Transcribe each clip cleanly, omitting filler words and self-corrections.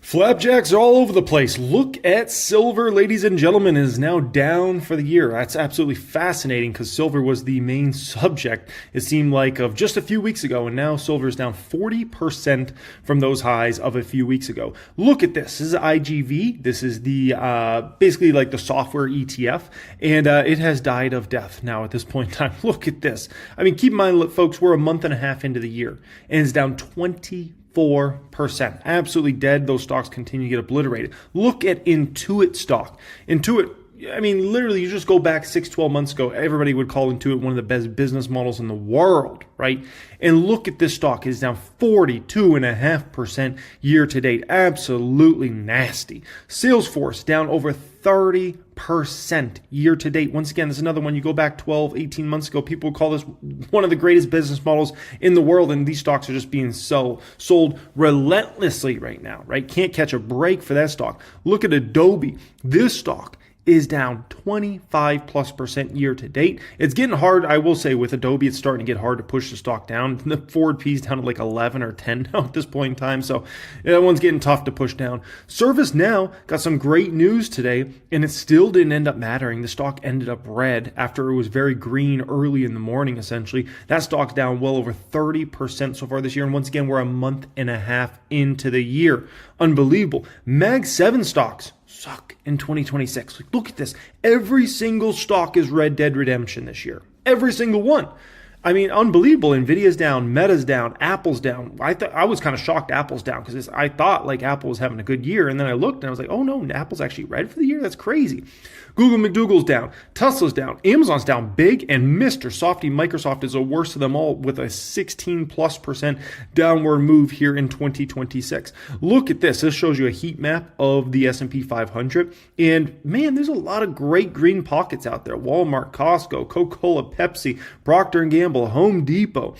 Flapjacks are all over the place. Look at silver, ladies and gentlemen, is now down for the year. That's absolutely fascinating because silver was the main subject, it seemed like, of just a few weeks ago, and now silver is down 40% from those highs of a few weeks ago. Look at this. This is IGV. This is the basically like the software ETF, and it has died of death now at this point in time. Look at this. I mean, keep in mind, folks, we're a month and a half into the year, and it's down 24%. Absolutely dead. Those stocks continue to get obliterated. Look at Intuit stock. Intuit, I mean, literally, you just go back 6-12 months ago, everybody would call Intuit one of the best business models in the world, right? And look at this stock. It's down 42.5% year to date. Absolutely nasty. Salesforce down over 30% year to date. Once again, this is another one. You go back 12, 18 months ago, people would call this one of the greatest business models in the world, and these stocks are just being sold relentlessly right now, right? Can't catch a break for that stock. Look at Adobe. This stock is down 25+% year to date. It's getting hard, I will say, with Adobe, it's starting to get hard to push the stock down. The forward P is down to like 11 or 10 now at this point in time, so that one's getting tough to push down. ServiceNow got some great news today, and it still didn't end up mattering. The stock ended up red after it was very green early in the morning, essentially. That stock's down well over 30% so far this year, and once again, we're a month and a half into the year. Unbelievable. Mag 7 stocks suck in 2026. Look at this. Every single stock is Red Dead Redemption this year. Every single one. I mean, unbelievable. Nvidia's down, Meta's down, Apple's down. I was kind of shocked Apple's down because I thought like Apple was having a good year, and then I looked and I was like, oh no, Apple's actually red for the year? That's crazy. Google McDougal's down, Tesla's down, Amazon's down big, and Mr. Softy Microsoft is the worst of them all with a 16+% downward move here in 2026. Look at this. This shows you a heat map of the S&P 500, and man, there's a lot of great green pockets out there. Walmart, Costco, Coca-Cola, Pepsi, Procter & Gamble, Home Depot,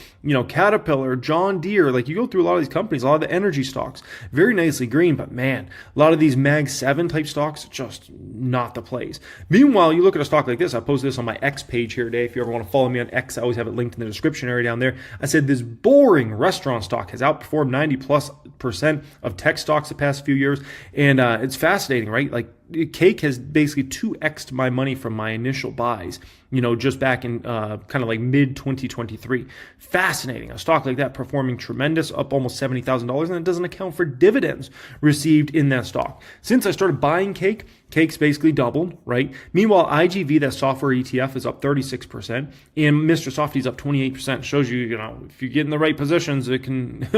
Caterpillar, John Deere. Like, you go through a lot of these companies, a lot of the energy stocks, very nicely green, but man, a lot of these Mag 7 type stocks, just not the place. Meanwhile, you look at a stock like this. I posted this on my X page here today. If you ever want to follow me on X, I always have it linked in the description area down there. I said this boring restaurant stock has outperformed 90+% of tech stocks the past few years, and it's fascinating, right? Like, Cake has basically 2x'd my money from my initial buys, just back in kind of like mid-2023. Fascinating. A stock like that performing tremendous, up almost $70,000, and it doesn't account for dividends received in that stock. Since I started buying Cake's basically doubled, right? Meanwhile, IGV, that software ETF, is up 36%, and Mr. Softy's up 28%. Shows you, if you get in the right positions, it can,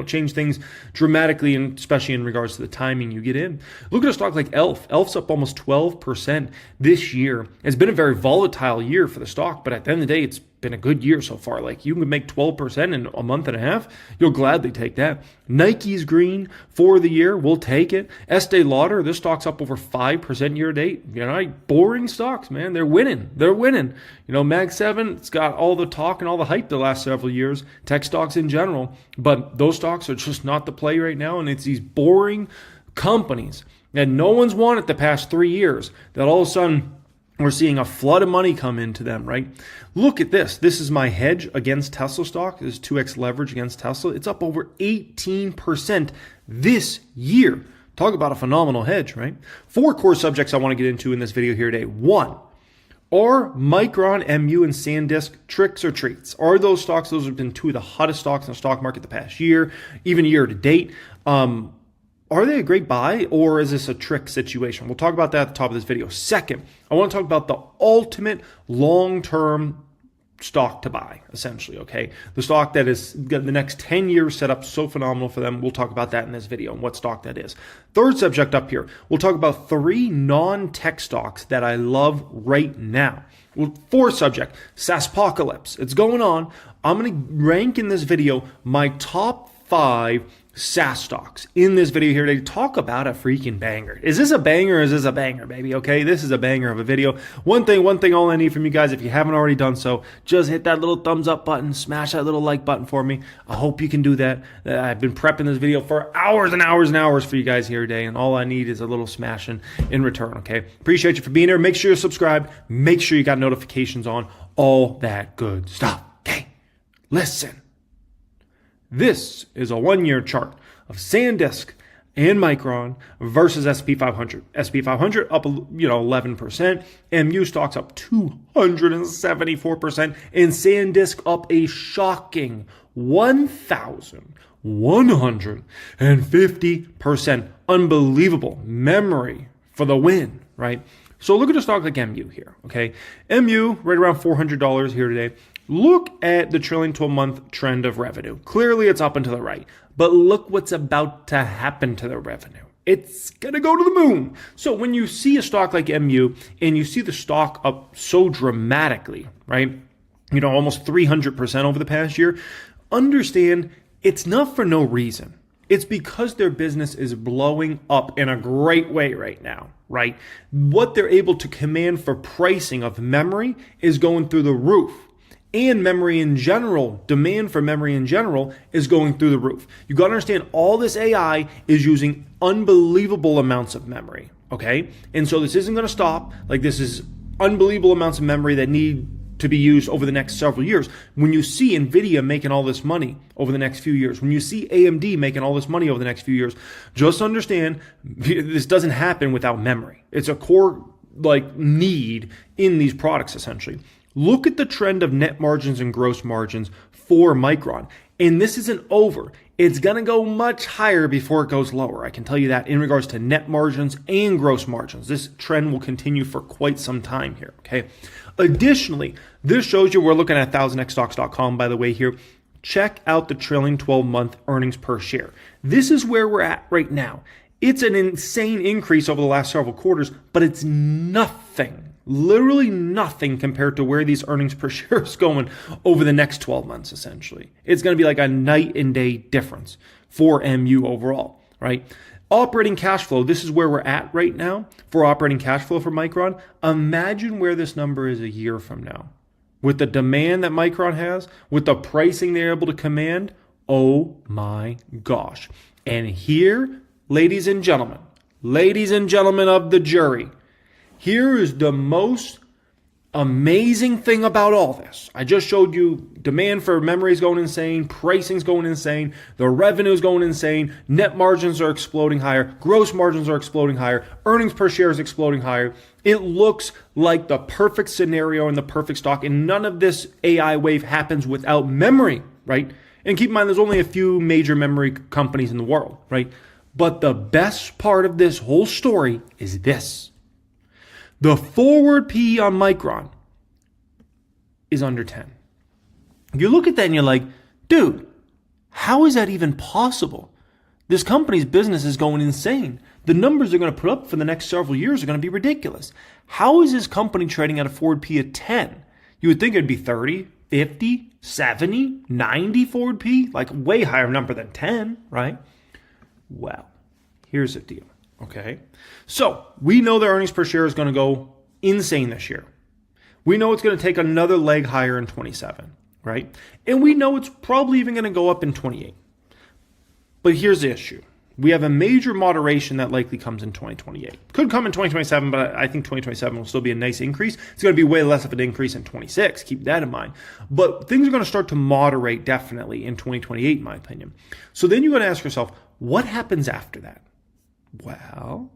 change things dramatically, and especially in regards to the timing you get in. Look at a stock like Elf. Elf's up almost 12% this year. It's been a very volatile year for the stock, but at the end of the day, it's been a good year so far. Like, you can make 12% in a month and a half, you'll gladly take that. Nike's green for the year, we'll take it. Estee Lauder, this stock's up over 5% year to date. Boring stocks, man. They're winning. Mag 7, it's got all the talk and all the hype the last several years, tech stocks in general, but those stocks are just not the play right now, and it's these boring companies that no one's wanted the past 3 years that all of a sudden we're seeing a flood of money come into them, right? Look at this. This is my hedge against Tesla stock. This is 2x leverage against Tesla. It's up over 18% this year. Talk about a phenomenal hedge, right? 4 core subjects I want to get into in this video here today. 1, are Micron, MU, and SanDisk tricks or treats? Are those stocks? Those have been 2 of the hottest stocks in the stock market the past year, even year to date. Are they a great buy, or is this a trick situation? We'll talk about that at the top of this video. Second, I want to talk about the ultimate long-term stock to buy, essentially, okay? The stock that is got the next 10 years set up so phenomenal for them. We'll talk about that in this video and what stock that is. Third subject up here, we'll talk about 3 non-tech stocks that I love right now. Well, 4th subject, SaaSpocalypse. It's going on. I'm going to rank in this video my top 5 SaaS stocks in this video here today. Talk about a freaking banger. Is this a banger or is this a banger, baby? Okay, this is a banger of a video. One thing all I need from you guys, if you haven't already done so, just hit that little thumbs up button, smash that little like button for me. I hope you can do that. I've been prepping this video for hours and hours and hours for you guys here today, and all I need is a little smashing in return, okay? Appreciate you for being here. Make sure you're subscribed. Make sure you got notifications on. All that good stuff, okay? Listen. This is a 1-year chart of SanDisk, and Micron versus SP 500. SP 500 up 11%, MU stocks up 274%, and SanDisk up a shocking 1,150%. Unbelievable. Memory for the win, right? So look at a stock like MU here, okay? MU right around $400 here today. Look at the trailing 12-month trend of revenue. Clearly it's up and to the right, but look what's about to happen to the revenue. It's going to go to the moon. So when you see a stock like MU and you see the stock up so dramatically, right? Almost 300% over the past year, understand it's not for no reason. It's because their business is blowing up in a great way right now, right? What they're able to command for pricing of memory is going through the roof. And memory in general, demand for memory in general is going through the roof. You got to understand all this AI is using unbelievable amounts of memory, okay? And so this isn't going to stop. Like, this is unbelievable amounts of memory that need to be used over the next several years. When you see NVIDIA making all this money over the next few years, when you see AMD making all this money over the next few years, just understand this doesn't happen without memory. It's a core need in these products essentially. Look at the trend of net margins and gross margins for Micron. And this isn't over. It's going to go much higher before it goes lower. I can tell you that in regards to net margins and gross margins. This trend will continue for quite some time here, okay? Additionally, this shows you, we're looking at 1000xstocks.com, by the way, here. Check out the trailing 12-month earnings per share. This is where we're at right now. It's an insane increase over the last several quarters, but it's nothing. Literally nothing compared to where these earnings per share is going over the next 12 months, essentially. It's going to be like a night and day difference for MU overall, right? Operating cash flow, this is where we're at right now for operating cash flow for Micron. Imagine where this number is a year from now. With the demand that Micron has, with the pricing they're able to command, oh my gosh. And here, ladies and gentlemen of the jury, here is the most amazing thing about all this. I just showed you demand for memory is going insane, pricing's going insane, the revenue is going insane, net margins are exploding higher, gross margins are exploding higher, earnings per share is exploding higher. It looks like the perfect scenario and the perfect stock, and none of this AI wave happens without memory, right? And keep in mind, there's only a few major memory companies in the world, right? But the best part of this whole story is this. The forward PE on Micron is under 10. You look at that and you're like, dude, how is that even possible? This company's business is going insane. The numbers they're going to put up for the next several years are going to be ridiculous. How is this company trading at a forward PE of 10? You would think it'd be 30, 50, 70, 90 forward PE, like way higher number than 10, right? Well, here's the deal. Okay, so we know their earnings per share is going to go insane this year. We know it's going to take another leg higher in 27, right? And we know it's probably even going to go up in 28. But here's the issue. We have a major moderation that likely comes in 2028. Could come in 2027, but I think 2027 will still be a nice increase. It's going to be way less of an increase in 26. Keep that in mind. But things are going to start to moderate definitely in 2028, in my opinion. So then you got to ask yourself, what happens after that? Well,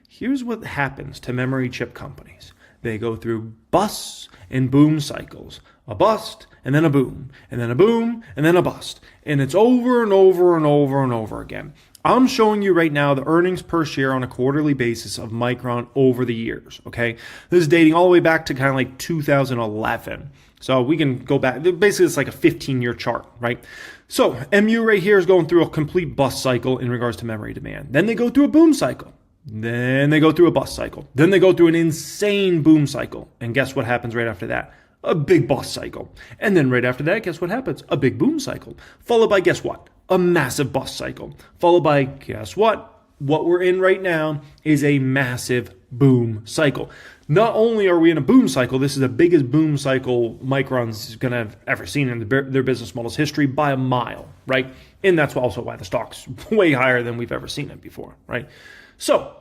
here's what happens to memory chip companies. They go through busts and boom cycles. A bust, and then a boom, and then a boom, and then a bust. And it's over and over and over and over again. I'm showing you right now the earnings per share on a quarterly basis of Micron over the years, okay? This is dating all the way back to kind of like 2011. So we can go back. Basically, it's like a 15-year chart, right? So MU right here is going through a complete bust cycle in regards to memory demand. Then they go through a boom cycle. Then they go through a bust cycle. Then they go through an insane boom cycle. And guess what happens right after that? A big bust cycle. And then right after that, guess what happens? A big boom cycle. Followed by, guess what? A massive bust cycle. Followed by, guess what? What we're in right now is a massive boom cycle. Not only are we in a boom cycle, this is the biggest boom cycle Micron's going to have ever seen in their business model's history by a mile, right? And that's also why the stock's way higher than we've ever seen it before, right? So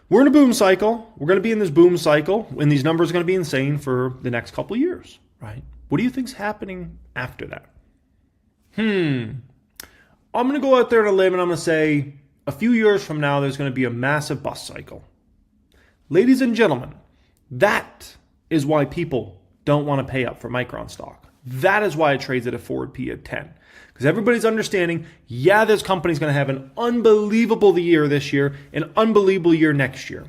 we're in a boom cycle. We're going to be in this boom cycle, and these numbers are going to be insane for the next couple of years, right? What do you think's happening after that? I'm going to go out there on a limb, and I'm going to say a few years from now, there's going to be a massive bust cycle. Ladies and gentlemen, that is why people don't want to pay up for Micron stock. That is why it trades at a forward P of 10. Because everybody's understanding, yeah, this company's going to have an unbelievable year this year, an unbelievable year next year.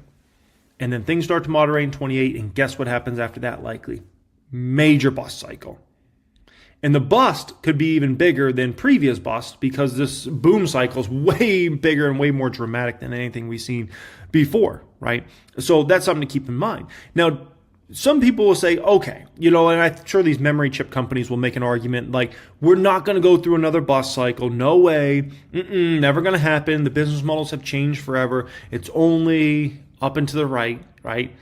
And then things start to moderate in 28, and guess what happens after that likely? Major bust cycle. And the bust could be even bigger than previous busts because this boom cycle is way bigger and way more dramatic than anything we've seen before, right? So that's something to keep in mind. Now, some people will say, okay, and I'm sure these memory chip companies will make an argument like, we're not going to go through another bust cycle. No way. Never going to happen. The business models have changed forever. It's only up and to the right, right?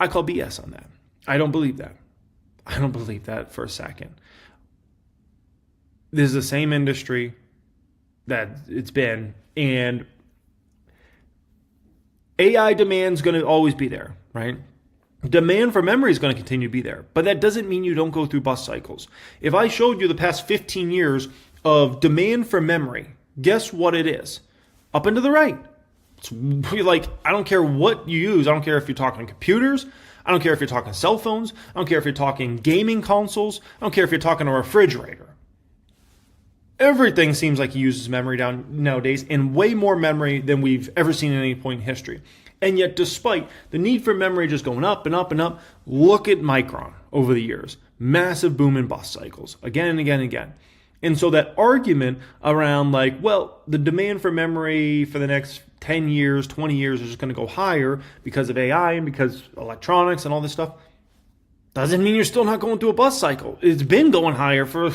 I call BS on that. I don't believe that. I don't believe that for a second. This is the same industry that it's been, and AI demand is going to always be there, right? Demand for memory is going to continue to be there, but that doesn't mean you don't go through bust cycles. If I showed you the past 15 years of demand for memory, guess what it is? Up and to the right. It's like, I don't care what you use. I don't care if you're talking computers. I don't care if you're talking cell phones. I don't care if you're talking gaming consoles. I don't care if you're talking a refrigerator. Everything seems like it uses memory down nowadays, and way more memory than we've ever seen at any point in history. And yet, despite the need for memory just going up and up and up, look at Micron over the years. Massive boom and bust cycles, again and again and again. And so that argument around like, well, the demand for memory for the next 10 years, 20 years is just going to go higher because of AI and because electronics and all this stuff, doesn't mean you're still not going through a bust cycle. It's been going higher for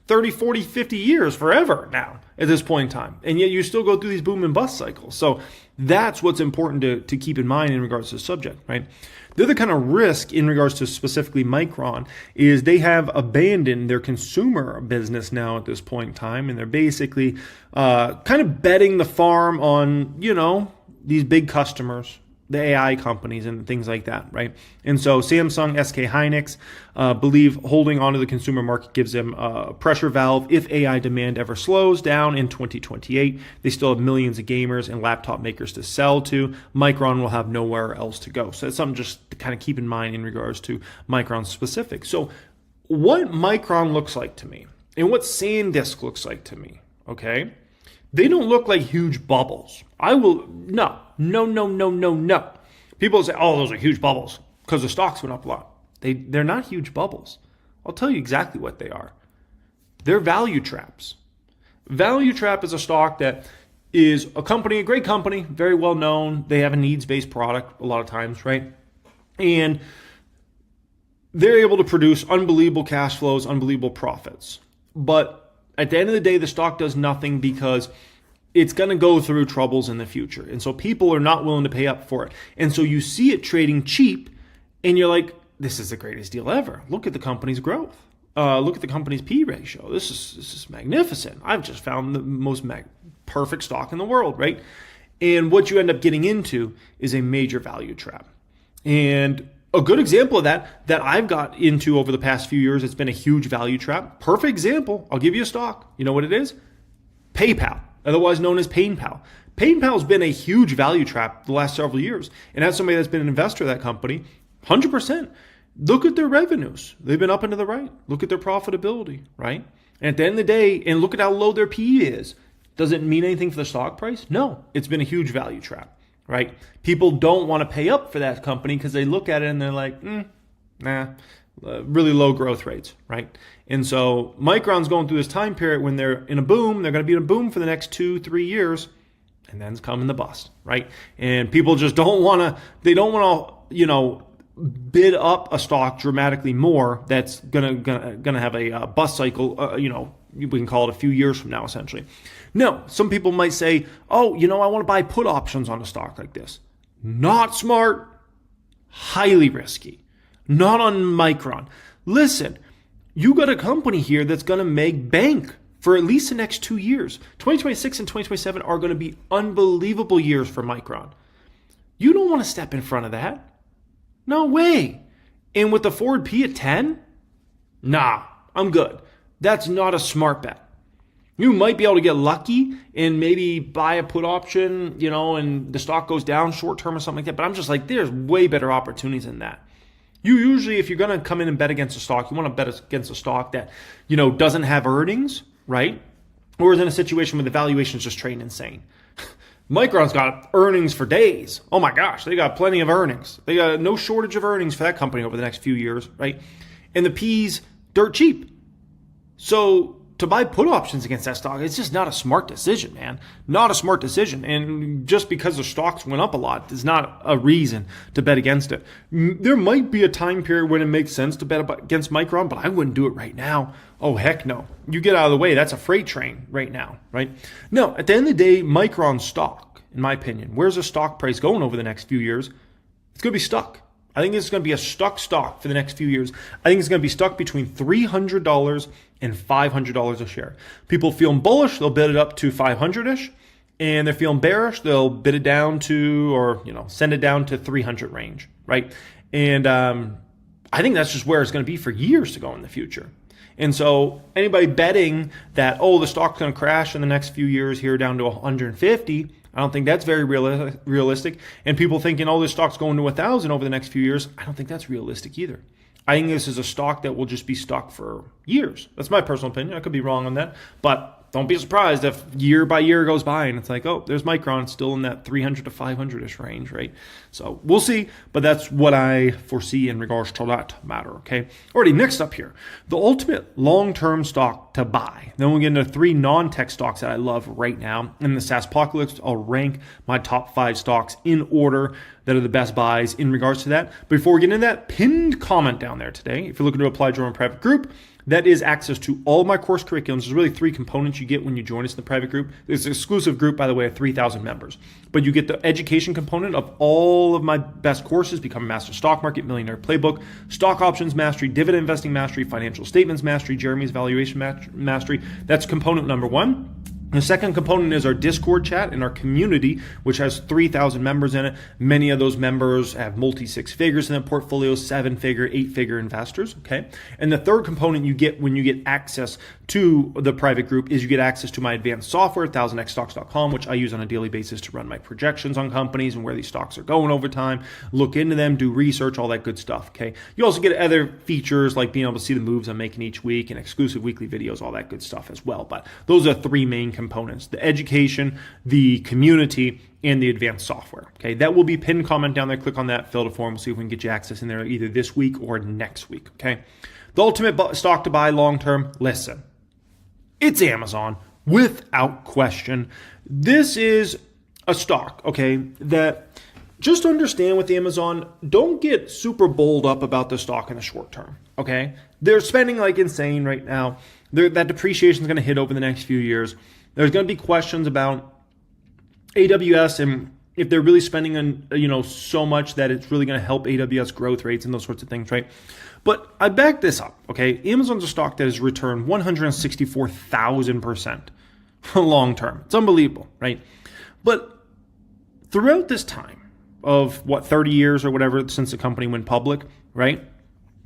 30, 40, 50 years, forever now at this point in time. And yet you still go through these boom and bust cycles. So that's what's important to keep in mind in regards to the subject, right? The other kind of risk in regards to specifically Micron is they have abandoned their consumer business now at this point in time. And they're basically kind of betting the farm on, these big customers, the AI companies and things like that, right? And so Samsung, SK Hynix believe holding onto the consumer market gives them a pressure valve if AI demand ever slows down in 2028. They still have millions of gamers and laptop makers to sell to. Micron will have nowhere else to go. So that's something just to kind of keep in mind in regards to Micron specific. So what Micron looks like to me and what SanDisk looks like to me, okay? They don't look like huge bubbles. No. People say, oh, those are huge bubbles because the stocks went up a lot. They're not huge bubbles. I'll tell you exactly what they are. They're value traps. Value trap is a stock that is a company, a great company, very well known. They have a needs-based product a lot of times, right? And they're able to produce unbelievable cash flows, unbelievable profits. But at the end of the day, the stock does nothing because it's going to go through troubles in the future. And so people are not willing to pay up for it. And so you see it trading cheap and you're like, this is the greatest deal ever. Look at the company's growth. Look at the company's P ratio. This is magnificent. I've just found the most perfect stock in the world, right? And what you end up getting into is a major value trap. And a good example of that I've got into over the past few years, it's been a huge value trap. Perfect example. I'll give you a stock. You know what it is? PayPal, otherwise known as PayPal. PayPal's been a huge value trap the last several years. And as somebody that's been an investor of that company, 100%. Look at their revenues. They've been up and to the right. Look at their profitability, right? And at the end of the day, and look at how low their PE is. Does it mean anything for the stock price? No. It's been a huge value trap. Right? People don't want to pay up for that company because they look at it and they're like, really low growth rates, right? And so Micron's going through this time period when they're in a boom. They're going to be in a boom for the next 2-3 years, and then it's coming the bust, right? And people just don't want to. They don't want to, bid up a stock dramatically more. That's gonna have a bust cycle. We can call it a few years from now, essentially. No, some people might say, oh, I want to buy put options on a stock like this. Not smart, highly risky. Not on Micron. Listen, you got a company here that's going to make bank for at least the next 2 years. 2026 and 2027 are going to be unbelievable years for Micron. You don't want to step in front of that. No way. And with the forward P at 10? Nah, I'm good. That's not a smart bet. You might be able to get lucky and maybe buy a put option, and the stock goes down short term or something like that. But I'm just like, there's way better opportunities than that. You usually, if you're going to come in and bet against a stock, you want to bet against a stock that, doesn't have earnings, right? Or is in a situation where the valuation is just trading insane. Micron's got earnings for days. Oh my gosh, they got plenty of earnings. They got no shortage of earnings for that company over the next few years, right? And the P's dirt cheap. So to buy put options against that stock, it's just not a smart decision, man. Not a smart decision. And just because the stocks went up a lot is not a reason to bet against it. There might be a time period when it makes sense to bet against Micron, but I wouldn't do it right now. Oh, heck no. You get out of the way. That's a freight train right now, right? No, at the end of the day, Micron stock, in my opinion, where's the stock price going over the next few years? It's going to be stuck. I think it's going to be a stuck stock for the next few years. I think it's going to be stuck between $300 and $500 a share. People feeling bullish, they'll bid it up to 500-ish. And they're feeling bearish, they'll bid it down to, or send it down to 300 range, right? And I think that's just where it's going to be for years to go in the future. And so anybody betting that, the stock's going to crash in the next few years here down to 150, I don't think that's very realistic. And people thinking, this stock's going to 1,000 over the next few years, I don't think that's realistic either. I think this is a stock that will just be stuck for years. That's my personal opinion. I could be wrong on that. But don't be surprised if year by year goes by and it's like, there's Micron still in that 300 to 500-ish range, right? So we'll see, but that's what I foresee in regards to that matter, okay? Alrighty, next up here, the ultimate long-term stock to buy. Then we'll get into 3 non-tech stocks that I love right now. In the SaaS apocalypse, I'll rank my top 5 stocks in order that are the best buys in regards to that. Before we get into that, pinned comment down there today. If you're looking to apply to join a private group, that is access to all of my course curriculums. There's really 3 components you get when you join us in the private group. It's an exclusive group, by the way, of 3,000 members. But you get the education component of all of my best courses: Become a Master Stock Market, Millionaire Playbook, Stock Options Mastery, Dividend Investing Mastery, Financial Statements Mastery, Jeremy's Valuation Mastery. That's component number 1. The second component is our Discord chat and our community, which has 3,000 members in it. Many of those members have multi-6 figures in their portfolio, 7-figure, 8-figure investors, okay? And the third component you get when you get access to the private group is you get access to my advanced software, 1000xstocks.com, which I use on a daily basis to run my projections on companies and where these stocks are going over time, look into them, do research, all that good stuff, okay? You also get other features like being able to see the moves I'm making each week and exclusive weekly videos, all that good stuff as well. But those are 3 main components: the education, the community, and the advanced software. Okay, that will be pinned comment down there. Click on that, fill the form. We'll see if we can get you access in there either this week or next week. Okay, the ultimate stock to buy long term. Listen, it's Amazon without question. This is a stock, okay, that just understand with Amazon, don't get super bowled up about the stock in the short term. Okay, they're spending like insane right now. That depreciation is going to hit over the next few years. There's going to be questions about AWS and if they're really spending on, so much that it's really going to help AWS growth rates and those sorts of things, right? But I back this up, okay? Amazon's a stock that has returned 164,000% long term. It's unbelievable, right? But throughout this time of 30 years or whatever since the company went public, right?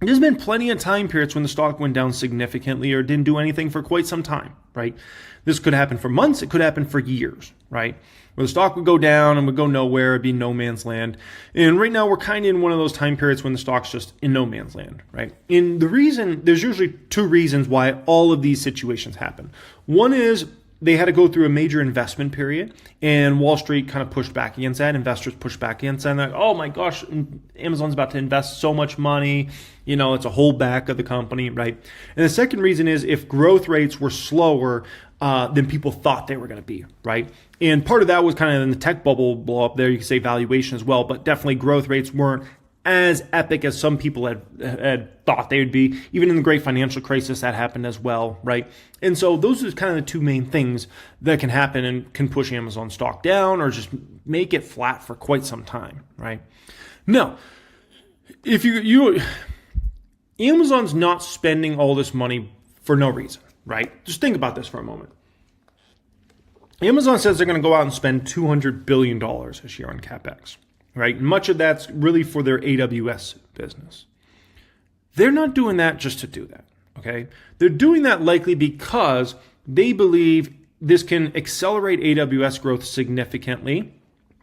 There's been plenty of time periods when the stock went down significantly or didn't do anything for quite some time, right? This could happen for months. It could happen for years, right? Where the stock would go down and would go nowhere. It'd be no man's land. And right now we're kind of in one of those time periods when the stock's just in no man's land, right? And there's usually 2 reasons why all of these situations happen. One is they had to go through a major investment period, and Wall Street kind of pushed back against that. Investors pushed back against that. And they're like, oh my gosh, Amazon's about to invest so much money. It's a holdback of the company, right? And the second reason is if growth rates were slower than people thought they were going to be, right? And part of that was kind of in the tech bubble blow up there. You could say valuation as well, but definitely growth rates weren't as epic as some people had thought they would be. Even in the great financial crisis, that happened as well, right? And so those are kind of the 2 main things that can happen and can push Amazon stock down or just make it flat for quite some time, right? Now, if Amazon's not spending all this money for no reason, right? Just think about this for a moment. Amazon says they're going to go out and spend $200 billion this year on CapEx. Right? Much of that's really for their AWS business. They're not doing that just to do that, okay? They're doing that likely because they believe this can accelerate AWS growth significantly.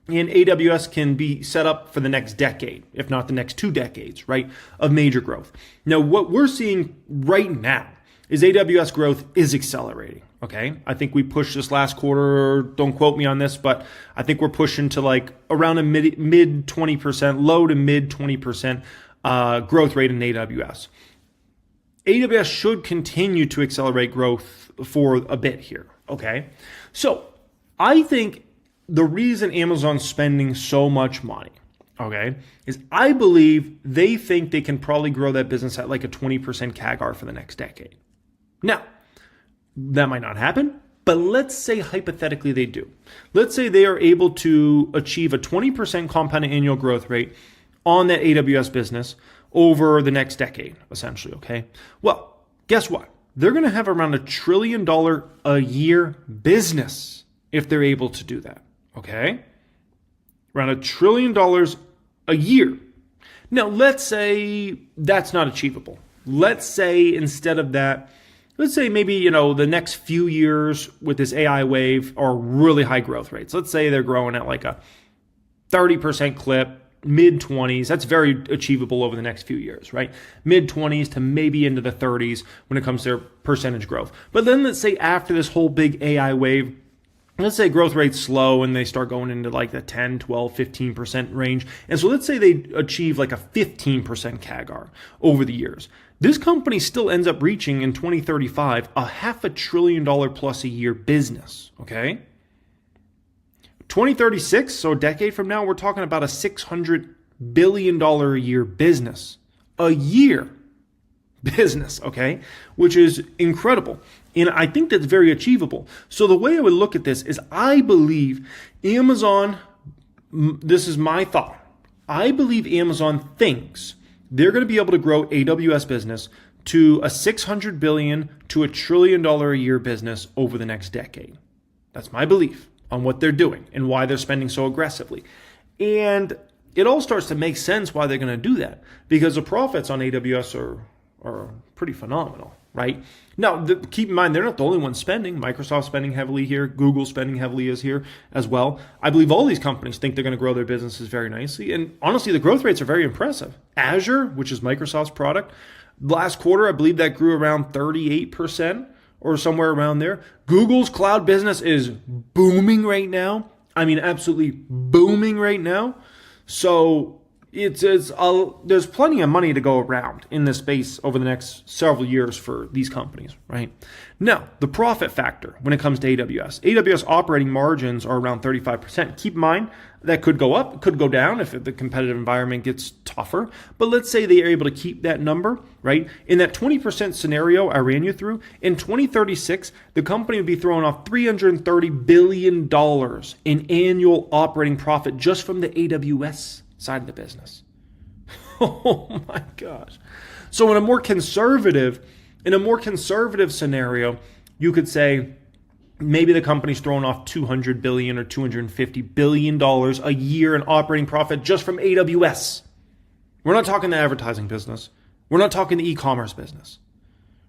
And AWS can be set up for the next decade, if not the next 2 decades, right, of major growth. Now, what we're seeing right now is AWS growth is accelerating, okay? I think we pushed this last quarter, don't quote me on this, but I think we're pushing to like around a mid 20%, low to mid 20% growth rate in AWS. AWS should continue to accelerate growth for a bit here, okay? So I think the reason Amazon's spending so much money, okay, is I believe they think they can probably grow that business at like a 20% CAGR for the next decade. Now, that might not happen, but let's say hypothetically they do. Let's say they are able to achieve a 20% compounded annual growth rate on that AWS business over the next decade, essentially, okay? Well, guess what? They're going to have around $1 trillion a year business if they're able to do that. Okay, around $1 trillion a year. Now, let's say that's not achievable. Let's say instead of that, let's say maybe, the next few years with this AI wave are really high growth rates. Let's say they're growing at like a 30% clip, mid 20s. That's very achievable over the next few years, right? Mid 20s to maybe into the 30s when it comes to their percentage growth. But then let's say after this whole big AI wave, let's say growth rates slow and they start going into like the 10, 12, 15% range. And so let's say they achieve like a 15% CAGR over the years. This company still ends up reaching in 2035 a $500 billion plus a year business, okay? 2036, so a decade from now, we're talking about a $600 billion a year business. A year business, okay? Which is incredible. And I think that's very achievable. So the way I would look at this is I believe Amazon, this is my thought, I believe Amazon thinks they're going to be able to grow AWS business to a $600 billion to $1 trillion a year business over the next decade. That's my belief on what they're doing and why they're spending so aggressively. And it all starts to make sense why they're going to do that, because the profits on AWS are pretty phenomenal, right? Now, keep in mind, they're not the only ones spending. Microsoft's spending heavily here. Google's spending heavily is here as well. I believe all these companies think they're going to grow their businesses very nicely. And honestly, the growth rates are very impressive. Azure, which is Microsoft's product, last quarter, I believe that grew around 38% or somewhere around there. Google's cloud business is booming right now. I mean, absolutely booming right now. So there's plenty of money to go around in this space over the next several years for these companies, right? Now, the profit factor when it comes to AWS. AWS operating margins are around 35%. Keep in mind, that could go up, could go down if the competitive environment gets tougher. But let's say they are able to keep that number, right? In that 20% scenario I ran you through, in 2036, the company would be throwing off $330 billion in annual operating profit just from the AWS side of the business. Oh my gosh. So in a more conservative scenario, you could say maybe the company's throwing off $200 billion or $250 billion a year in operating profit just from AWS. We're not talking the advertising business. We're not talking the e-commerce business.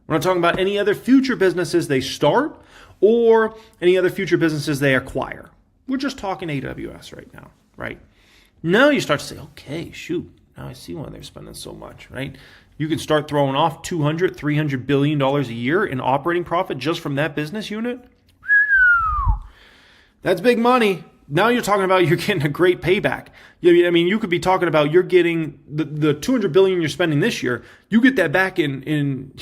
We're not talking about any other future businesses they start or any other future businesses they acquire. We're just talking AWS right now, right? Now you start to say, okay, shoot, now I see why they're spending so much, right? You can start throwing off $200, $300 billion a year in operating profit just from that business unit. That's big money. Now you're talking about you're getting a great payback. I mean, you could be talking about you're getting the $200 billion you're spending this year. You get that back in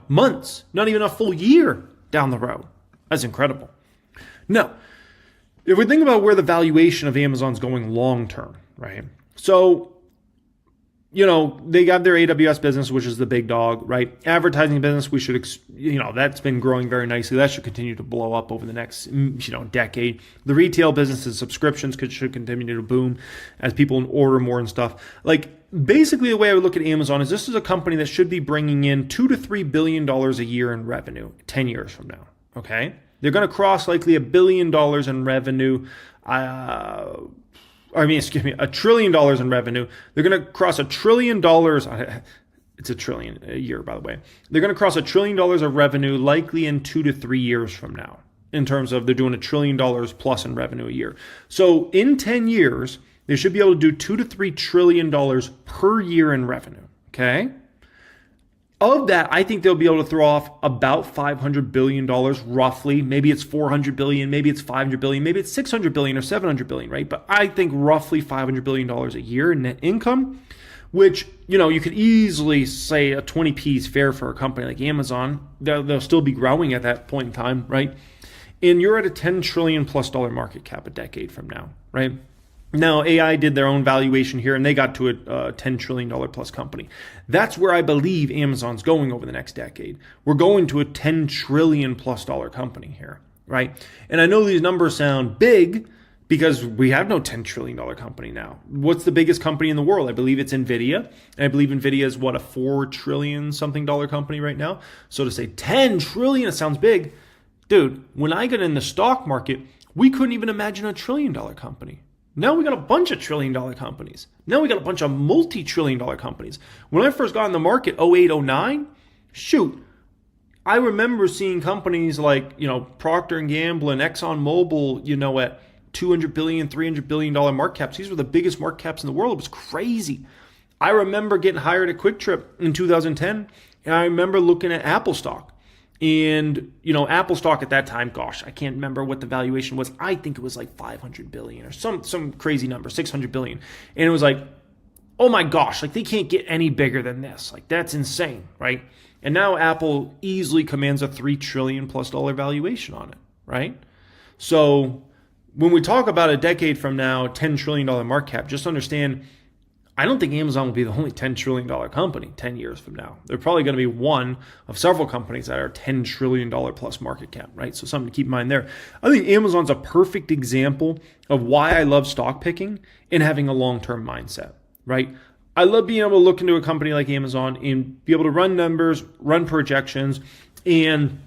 months, not even a full year down the road. That's incredible. Now, if we think about where the valuation of Amazon's going long term, right? So, they got their AWS business, which is the big dog, right? Advertising business, we should, that's been growing very nicely. That should continue to blow up over the next, decade. The retail business and subscriptions should continue to boom as people order more and stuff. Like, basically, the way I would look at Amazon is this is a company that should be bringing in $2 to $3 billion a year in revenue 10 years from now, okay? They're going to cross likely $1 billion in revenue. $1 trillion in revenue. They're going to cross $1 trillion. It's $1 trillion a year, by the way. They're going to cross $1 trillion of revenue likely in 2 to 3 years from now, in terms of they're doing $1 trillion plus in revenue a year. So in 10 years, they should be able to do $2 to $3 trillion per year in revenue. Okay. Of that, I think they'll be able to throw off about $500 billion roughly. Maybe it's $400 billion, maybe it's $500 billion, maybe it's $600 billion or $700 billion, right? But I think roughly $500 billion a year in net income, which, you could easily say a 20p is fair for a company like Amazon. They'll still be growing at that point in time, right? And you're at a $10 trillion plus market cap a decade from now, right? Now, AI did their own valuation here, and they got to a $10 trillion plus company. That's where I believe Amazon's going over the next decade. We're going to a $10 trillion plus company here, right? And I know these numbers sound big because we have no $10 trillion company now. What's the biggest company in the world? I believe it's NVIDIA. And I believe NVIDIA is a $4 trillion something company right now. So to say 10 trillion, it sounds big. Dude, when I got in the stock market, we couldn't even imagine a $1 trillion company. Now we got a bunch of $1 trillion companies. Now we got a bunch of multi-$1 trillion companies. When I first got in the market, 08, 09, shoot, I remember seeing companies like, Procter & Gamble and ExxonMobil, at $200 billion, $300 billion market caps. These were the biggest market caps in the world. It was crazy. I remember getting hired at Quick Trip in 2010, and I remember looking at Apple stock. And, Apple stock at that time, gosh, I can't remember what the valuation was. I think it was like 500 billion or some crazy number, 600 billion. And it was like, oh my gosh, like they can't get any bigger than this. Like that's insane, right? And now Apple easily commands a $3 trillion plus valuation on it, right? So when we talk about a decade from now, $10 trillion market cap, just understand, I don't think Amazon will be the only $10 trillion company 10 years from now. They're probably going to be one of several companies that are $10 trillion plus market cap, right? So something to keep in mind there. I think Amazon's a perfect example of why I love stock picking and having a long-term mindset, right? I love being able to look into a company like Amazon and be able to run numbers, run projections, and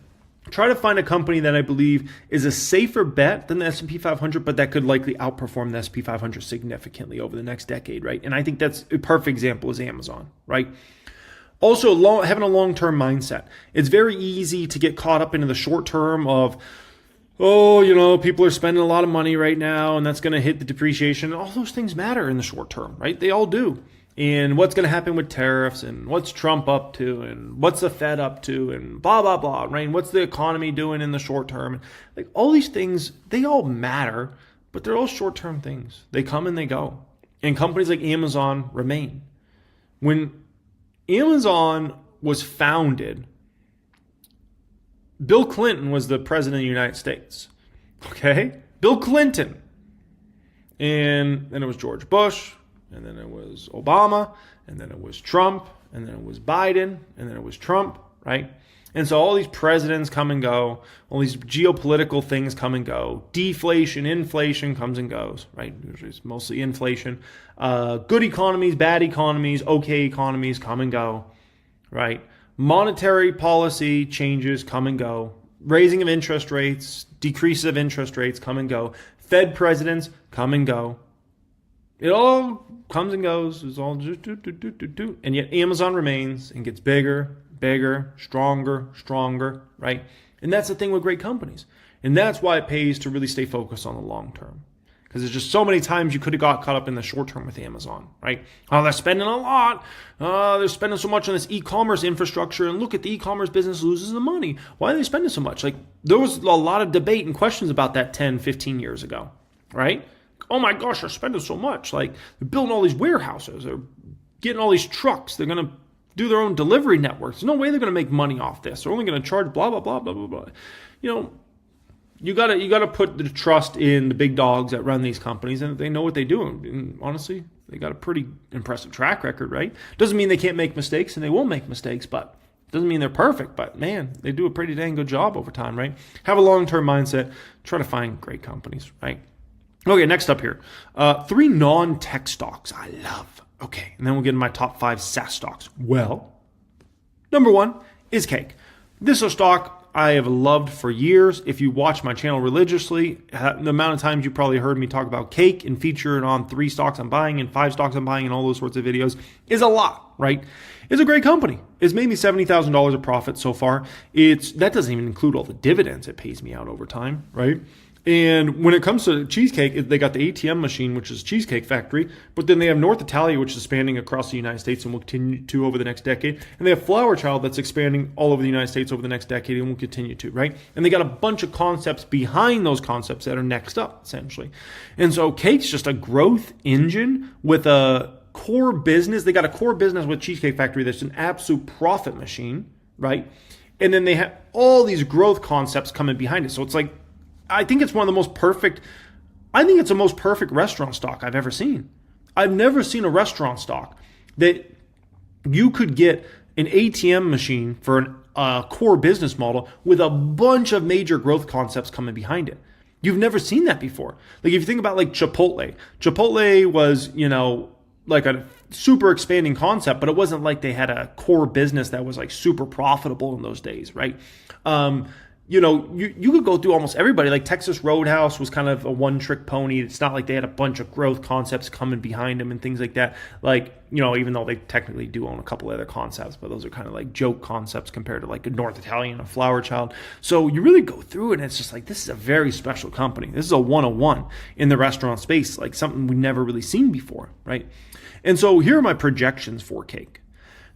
try to find a company that I believe is a safer bet than the S&P 500, but that could likely outperform the S&P 500 significantly over the next decade, right? And I think that's a perfect example is Amazon, right? Also, having a long-term mindset. It's very easy to get caught up into the short term of, people are spending a lot of money right now, and that's going to hit the depreciation. All those things matter in the short term, right? They all do. And what's going to happen with tariffs and what's Trump up to and what's the Fed up to and blah, blah, blah, right? And what's the economy doing in the short term? Like all these things, they all matter, but they're all short-term things. They come and they go. And companies like Amazon remain. When Amazon was founded, Bill Clinton was the president of the United States. Okay? Bill Clinton. And then it was George Bush. And then it was Obama, and then it was Trump, and then it was Biden, and then it was Trump, right? And so all these presidents come and go, all these geopolitical things come and go. Deflation, inflation comes and goes, right? Usually it's mostly inflation. Good economies, bad economies, okay economies come and go, right? Monetary policy changes come and go. Raising of interest rates, decreases of interest rates come and go. Fed presidents come and go. It all comes and goes. It's all just do. And yet Amazon remains and gets bigger, stronger, right? And that's the thing with great companies. And that's why it pays to really stay focused on the long term. Because there's just so many times you could have got caught up in the short term with Amazon, right? Oh, they're spending a lot. They're spending so much on this e-commerce infrastructure. And look at the e-commerce business loses the money. Why are they spending so much? Like there was a lot of debate and questions about that 10, 15 years ago, right? Oh my gosh, they're spending so much. Like they're building all these warehouses. They're getting all these trucks. They're going to do their own delivery networks. There's no way they're going to make money off this. They're only going to charge blah, blah, blah, blah, blah, blah. You gotta put the trust in the big dogs that run these companies and they know what they do. And honestly, they got a pretty impressive track record, right? Doesn't mean they can't make mistakes and they will make mistakes, but doesn't mean they're perfect. But man, they do a pretty dang good job over time, right? Have a long-term mindset. Try to find great companies, right? Okay, next up here. 3 non-tech stocks I love. Okay, and then we'll get into my top 5 SaaS stocks. Well, number 1 is Cake. This is a stock I have loved for years. If you watch my channel religiously, the amount of times you probably heard me talk about Cake and feature it on 3 stocks I'm buying and 5 stocks I'm buying and all those sorts of videos is a lot, right? It's a great company. It's made me $70,000 of profit so far. That doesn't even include all the dividends it pays me out over time, right? And when it comes to cheesecake, they got the ATM machine, which is Cheesecake Factory, but then they have North Italia, which is expanding across the United States and will continue to over the next decade. And they have Flower Child that's expanding all over the United States over the next decade and will continue to, right? And they got a bunch of concepts behind those concepts that are next up, essentially. And so Cake's just a growth engine with a core business. They got a core business with Cheesecake Factory that's an absolute profit machine, right? And then they have all these growth concepts coming behind it. So it's like, I think it's one of the most perfect, I think it's the most perfect restaurant stock I've ever seen. I've never seen a restaurant stock that you could get an ATM machine for a core business model with a bunch of major growth concepts coming behind it. You've never seen that before. Like if you think about like Chipotle was, like a super expanding concept, but it wasn't like they had a core business that was like super profitable in those days, right? You could go through almost everybody. Like Texas Roadhouse was kind of a one-trick pony. It's not like they had a bunch of growth concepts coming behind them and things like that. Like, even though they technically do own a couple other concepts, but those are kind of like joke concepts compared to like a North Italian, a Flower Child. So you really go through it and it's just like, this is a very special company. This is a 101 in the restaurant space, like something we've never really seen before, right? And so here are my projections for Cake.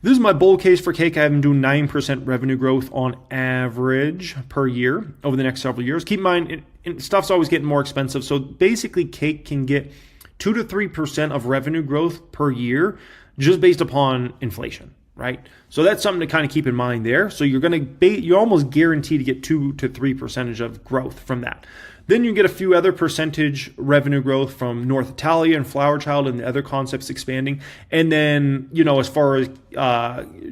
This is my bull case for Cake. I have them doing 9% revenue growth on average per year over the next several years. Keep in mind, stuff's always getting more expensive. So basically, Cake can get 2 to 3% of revenue growth per year just based upon inflation, right? So that's something to kind of keep in mind there. So you're almost guaranteed to get 2 to 3% of growth from that. Then you get a few other percentage revenue growth from North Italia and Flower Child and the other concepts expanding. And then, as far as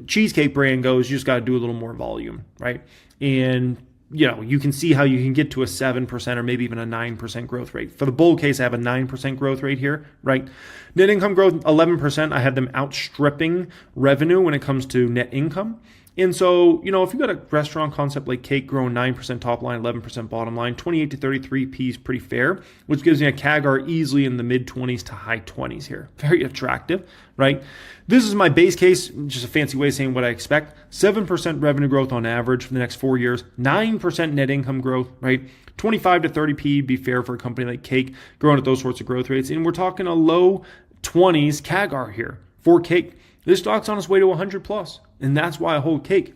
Cheesecake brand goes, you just got to do a little more volume, right? And, you can see how you can get to a 7% or maybe even a 9% growth rate. For the bull case, I have a 9% growth rate here, right? Net income growth, 11%. I had them outstripping revenue when it comes to net income. And so, if you got a restaurant concept like Cake growing 9% top line, 11% bottom line, 28 to 33p is pretty fair, which gives me a CAGR easily in the mid-20s to high 20s here. Very attractive, right? This is my base case, just a fancy way of saying what I expect. 7% revenue growth on average for the next 4 years, 9% net income growth, right? 25 to 30p be fair for a company like Cake growing at those sorts of growth rates. And we're talking a low 20s CAGR here for Cake. This stock's on its way to 100 plus. And that's why I hold Cake.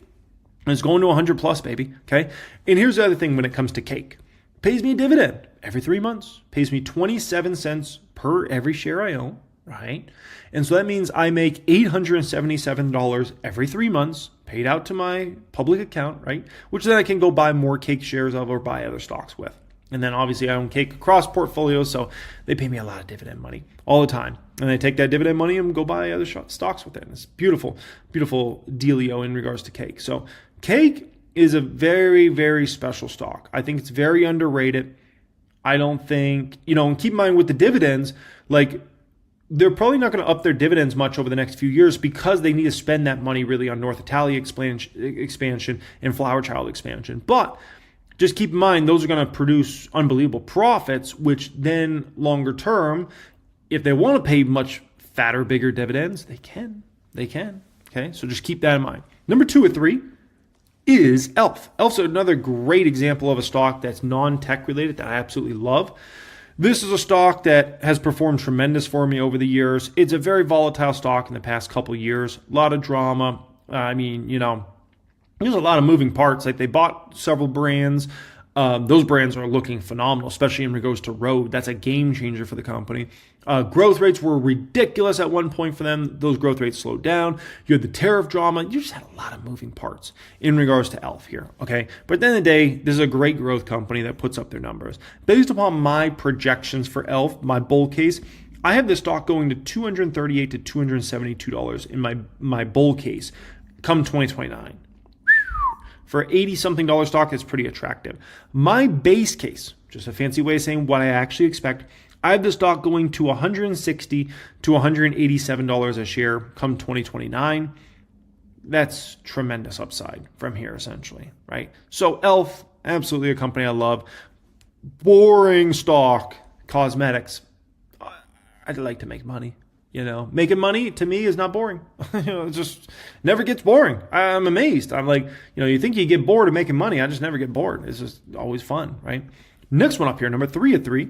It's going to 100 plus, baby. Okay. And here's the other thing when it comes to Cake. Pays me a dividend every 3 months. Pays me 27 cents per every share I own. Right. And so that means I make $877 every 3 months paid out to my public account. Right. Which then I can go buy more Cake shares of or buy other stocks with. And then obviously I own Cake across portfolios, so they pay me a lot of dividend money all the time. And I take that dividend money and go buy other stocks with it. And it's beautiful, beautiful dealio in regards to Cake. So Cake is a very, very special stock. I think it's very underrated. I don't think, and keep in mind with the dividends, like they're probably not going to up their dividends much over the next few years because they need to spend that money really on North Italia expansion and Flower Child expansion. But just keep in mind, those are going to produce unbelievable profits, which then longer term, if they want to pay much fatter, bigger dividends, they can. Okay, so just keep that in mind. Number 2 or 3 is ELF. ELF's another great example of a stock that's non-tech related that I absolutely love. This is a stock that has performed tremendous for me over the years. It's a very volatile stock in the past couple of years. A lot of drama. There's a lot of moving parts. Like they bought several brands. Those brands are looking phenomenal, especially in regards to Road. That's a game changer for the company. Growth rates were ridiculous at one point for them. Those growth rates slowed down. You had the tariff drama. You just had a lot of moving parts in regards to ELF here, okay? But at the end of the day, this is a great growth company that puts up their numbers. Based upon my projections for ELF, my bull case, I have this stock going to $238 to $272 in my bull case come 2029. For $80-something stock, it's pretty attractive. My base case, just a fancy way of saying what I actually expect, I have the stock going to $160 to $187 a share come 2029. that's tremendous upside from here, essentially, right? So Elf, absolutely a company I love. Boring stock, cosmetics. I'd like to make money. Making money to me is not boring. It just never gets boring. I'm amazed. I'm like, you think you get bored of making money. I just never get bored. It's just always fun, right? Next one up here, number 3 of 3,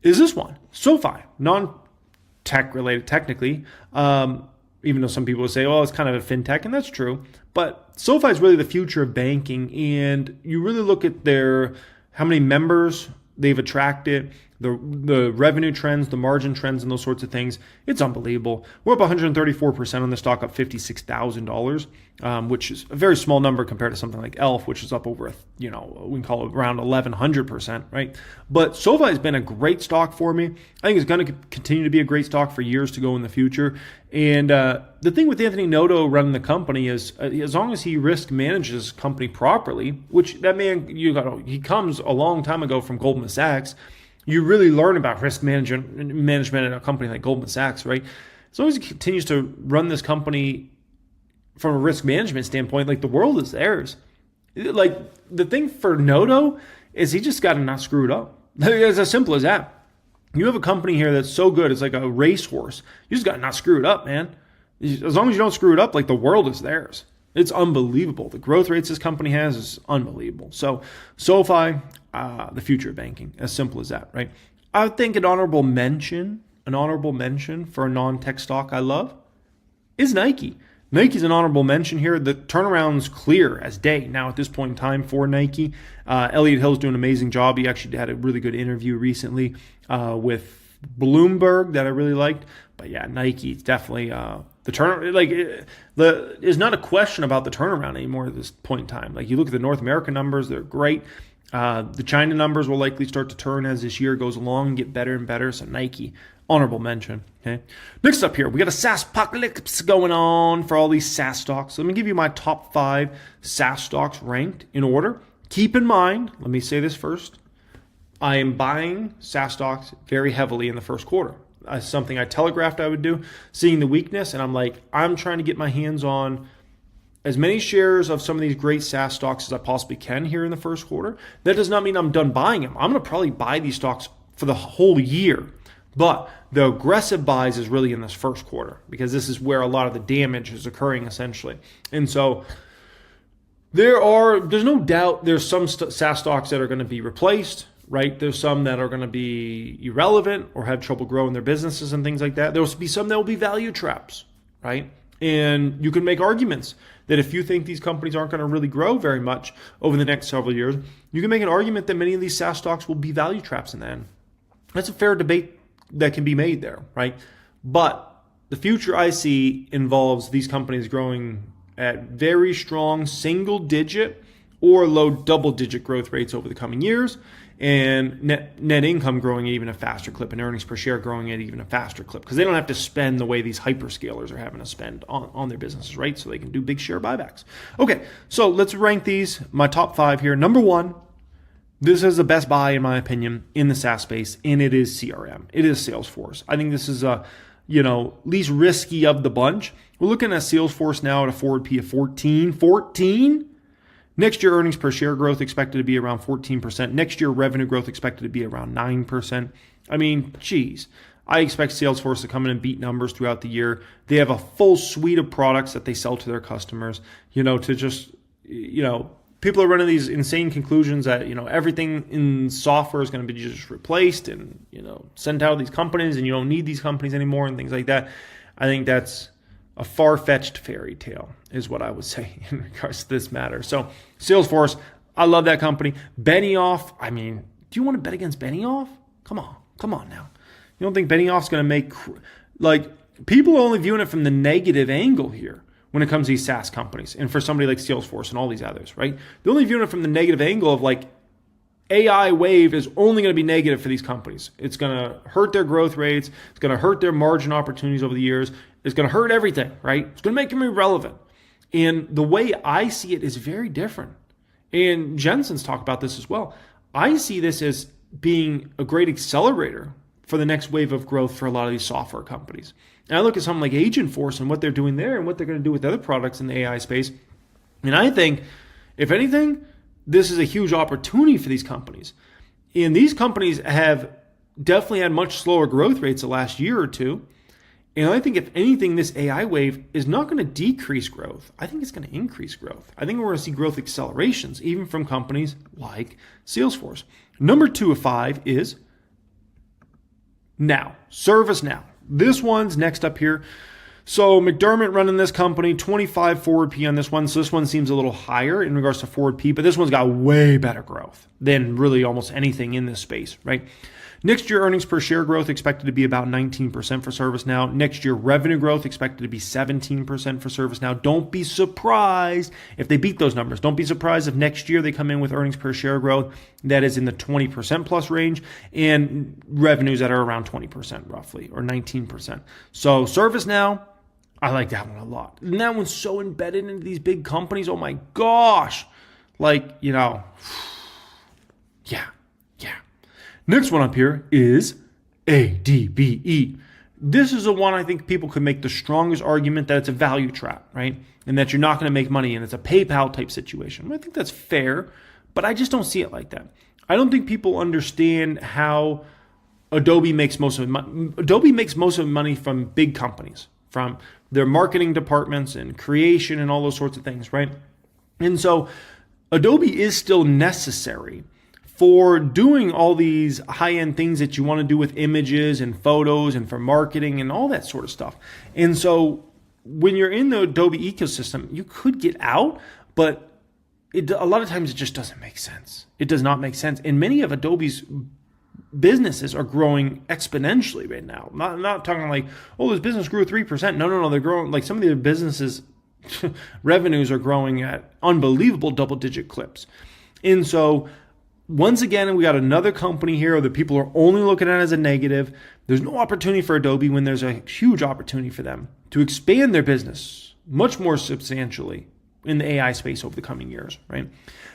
is this one. SoFi, non-tech related technically, even though some people would say, well, it's kind of a fintech, and that's true. But SoFi is really the future of banking, and you really look at how many members they've attracted, the revenue trends, the margin trends, and those sorts of things. It's unbelievable. We're up 134% on the stock, up $56,000, which is a very small number compared to something like Elf, which is up over, we can call it around 1,100%, right? But SoFi has been a great stock for me. I think it's going to continue to be a great stock for years to go in the future. And the thing with Anthony Noto running the company is, as long as he risk manages his company properly, which that man, he comes a long time ago from Goldman Sachs. You really learn about risk management at a company like Goldman Sachs, right? As long as he continues to run this company from a risk management standpoint, like the world is theirs. Like the thing for Noto is he just got to not screw it up. It's as simple as that. You have a company here that's so good, it's like a racehorse. You just got to not screw it up, man. As long as you don't screw it up, like the world is theirs. It's unbelievable. The growth rates this company has is unbelievable. So SoFi, the future of banking, as simple as that, right? I would think an honorable mention for a non-tech stock I love is Nike. Nike's an honorable mention here. The turnaround's clear as day now at this point in time for Nike. Elliot Hill's doing an amazing job. He actually had a really good interview recently with Bloomberg that I really liked. But yeah, Nike, it's definitely the turn. There's not a question about the turnaround anymore at this point in time. Like you look at the North American numbers, they're great. The China numbers will likely start to turn as this year goes along and get better and better. So Nike, honorable mention. Okay. Next up here, we got a SaaS apocalypse going on for all these SaaS stocks. Let me give you my top 5 SaaS stocks ranked in order. Keep in mind, let me say this first. I am buying SaaS stocks very heavily in the first quarter. Something I telegraphed I would do, seeing the weakness, and I'm trying to get my hands on as many shares of some of these great SaaS stocks as I possibly can here in the first quarter. That does not mean I'm done buying them. I'm going to probably buy these stocks for the whole year. But the aggressive buys is really in this first quarter because this is where a lot of the damage is occurring essentially. And so there's no doubt there's some SaaS stocks that are going to be replaced, right? There's some that are going to be irrelevant or have trouble growing their businesses and things like that. There will be some that will be value traps, right? And you can make arguments that if you think these companies aren't going to really grow very much over the next several years, you can make an argument that many of these SaaS stocks will be value traps in the end. That's a fair debate that can be made there, right? But the future I see involves these companies growing at very strong single-digit or low double-digit growth rates over the coming years, and net income growing at even a faster clip, and earnings per share growing at even a faster clip, because they don't have to spend the way these hyperscalers are having to spend on their businesses, right? So they can do big share buybacks. Okay, so let's rank these, my top 5 here. Number 1, this is the best buy, in my opinion, in the SaaS space, and it is CRM. It is Salesforce. I think this is least risky of the bunch. We're looking at Salesforce now at a forward P of 14. Next year, earnings per share growth expected to be around 14%. Next year, revenue growth expected to be around 9%. I mean, geez, I expect Salesforce to come in and beat numbers throughout the year. They have a full suite of products that they sell to their customers, people are running these insane conclusions that, everything in software is going to be just replaced and, sent out of these companies and you don't need these companies anymore and things like that. I think that's a far-fetched fairy tale is what I would say in regards to this matter. So Salesforce, I love that company. Benioff, do you want to bet against Benioff? Come on now. You don't think Benioff's going to make, people are only viewing it from the negative angle here when it comes to these SaaS companies and for somebody like Salesforce and all these others, right? They're only viewing it from the negative angle of AI wave is only going to be negative for these companies. It's going to hurt their growth rates. It's going to hurt their margin opportunities over the years. It's going to hurt everything, right? It's going to make them irrelevant. And the way I see it is very different. And Jensen's talked about this as well. I see this as being a great accelerator for the next wave of growth for a lot of these software companies. And I look at something like Agentforce and what they're doing there and what they're going to do with other products in the AI space. And I think, if anything, this is a huge opportunity for these companies. And these companies have definitely had much slower growth rates the last year or two. And I think, if anything, this AI wave is not going to decrease growth. I think it's going to increase growth. I think we're going to see growth accelerations, even from companies like Salesforce. Number 2 of 5 is ServiceNow. This one's next up here. So McDermott running this company, 25 forward P on this one. So this one seems a little higher in regards to forward P, but this one's got way better growth than really almost anything in this space, right? Next year, earnings per share growth expected to be about 19% for ServiceNow. Next year, revenue growth expected to be 17% for ServiceNow. Don't be surprised if they beat those numbers. Don't be surprised if next year they come in with earnings per share growth that is in the 20% plus range and revenues that are around 20% roughly, or 19%. So ServiceNow, I like that one a lot. And that one's so embedded into these big companies. Oh my gosh. Yeah. Next one up here is ADBE. This is the one I think people could make the strongest argument that it's a value trap, right? And that you're not going to make money and it's a PayPal type situation. I think that's fair, but I just don't see it like that. I don't think people understand how Adobe makes most of its money. Adobe makes most of the money from big companies, from their marketing departments and creation and all those sorts of things, right? And so Adobe is still necessary for doing all these high-end things that you want to do with images and photos and for marketing and all that sort of stuff. And so when you're in the Adobe ecosystem, you could get out, but a lot of times it just doesn't make sense. It does not make sense. And many of Adobe's businesses are growing exponentially right now. Not talking like, oh, this business grew 3%. No. They're growing, like some of their businesses' revenues are growing at unbelievable double-digit clips. And so once again, we got another company here that people are only looking at as a negative. There's no opportunity for Adobe when there's a huge opportunity for them to expand their business much more substantially in the AI space over the coming years, right?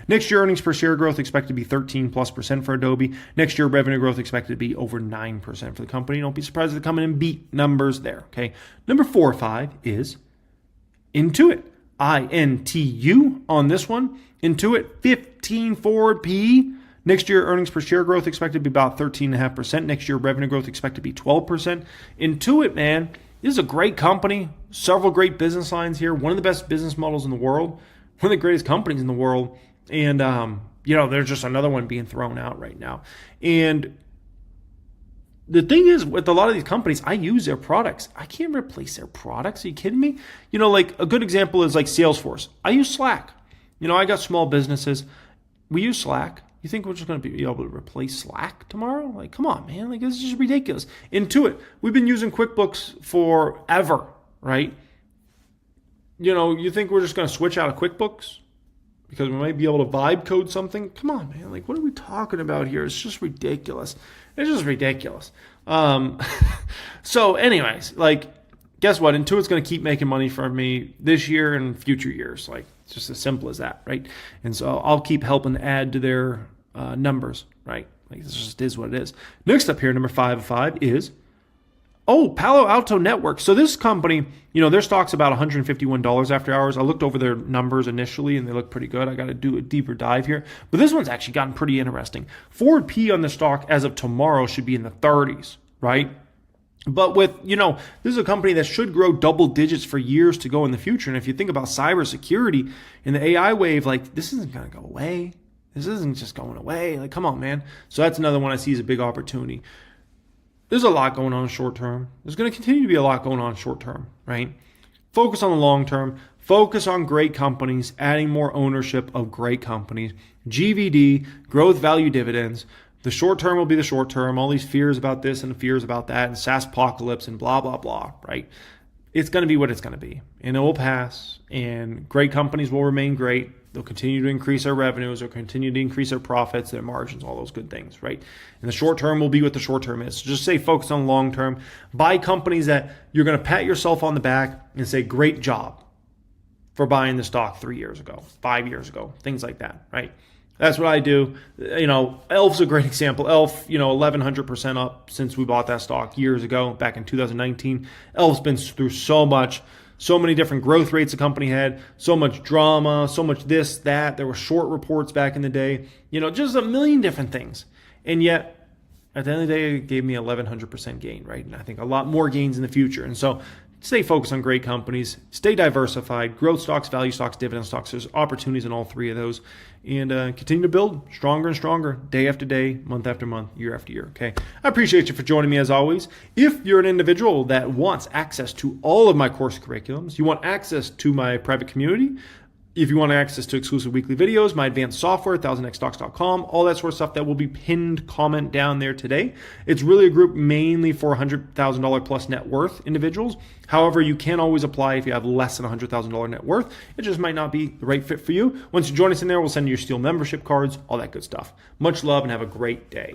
Next year, earnings per share growth expected to be 13+% for Adobe. Next year, revenue growth expected to be over 9% for the company. Don't be surprised if they come in and beat numbers there, okay? Number 4 or 5 is Intuit. INTU on this one. Intuit, 15 forward P. Next year, earnings per share growth expected to be about 13.5%. Next year, revenue growth expected to be 12%. Intuit, man, this is a great company. Several great business lines here. One of the best business models in the world. One of the greatest companies in the world. And, there's just another one being thrown out right now. And the thing is, with a lot of these companies, I use their products. I can't replace their products. Are you kidding me? Like a good example is like Salesforce. I use Slack. I got small businesses. We use Slack. You think we're just going to be able to replace Slack tomorrow? Like, come on, man. Like, this is just ridiculous. Intuit, we've been using QuickBooks forever, right? You think we're just going to switch out of QuickBooks because we might be able to vibe code something? Come on, man. Like, what are we talking about here? It's just ridiculous. It's just ridiculous. So anyways, guess what? Intuit's going to keep making money for me this year and future years. It's just as simple as that, right? And so I'll keep helping add to their numbers, right? This just is what it is. Next up here, number 5 of 5 is, Palo Alto Networks. So this company, their stock's about $151 after hours. I looked over their numbers initially, and they look pretty good. I got to do a deeper dive here. But this one's actually gotten pretty interesting. Forward P on the stock as of tomorrow should be in the 30s, right? But with, this is a company that should grow double digits for years to go in the future. And if you think about cybersecurity and the AI wave, this isn't going to go away. This isn't just going away. Come on, man. So that's another one I see as a big opportunity. There's a lot going on short term. There's going to continue to be a lot going on short term, right? Focus on the long term. Focus on great companies, adding more ownership of great companies. GVD, growth value dividends. The short term will be the short term. All these fears about this and fears about that and SaaS apocalypse and blah, blah, blah, right? It's going to be what it's going to be. And it will pass. And great companies will remain great. They'll continue to increase their revenues. They'll continue to increase their profits, their margins, all those good things, right? And the short term will be what the short term is. So just say focus on long term. Buy companies that you're going to pat yourself on the back and say, great job for buying the stock 3 years ago, 5 years ago, things like that, right? That's what I do. Elf's a great example. Elf, 1,100% up since we bought that stock years ago, back in 2019. Elf's been through so much, so many different growth rates the company had, so much drama, so much this, that. There were short reports back in the day, just a million different things. And yet, at the end of the day, it gave me 1,100% gain, right? And I think a lot more gains in the future. And so stay focused on great companies, stay diversified, growth stocks, value stocks, dividend stocks. There's opportunities in all three of those, and continue to build stronger and stronger day after day, month after month, year after year. Okay. I appreciate you for joining me as always. If you're an individual that wants access to all of my course curriculums, you want access to my private community, if you want access to exclusive weekly videos, my advanced software, 1000xstocks.com, all that sort of stuff, that will be pinned comment down there today. It's really a group mainly for $100,000 plus net worth individuals. However, you can always apply if you have less than $100,000 net worth. It just might not be the right fit for you. Once you join us in there, we'll send you your Steel membership cards, all that good stuff. Much love and have a great day.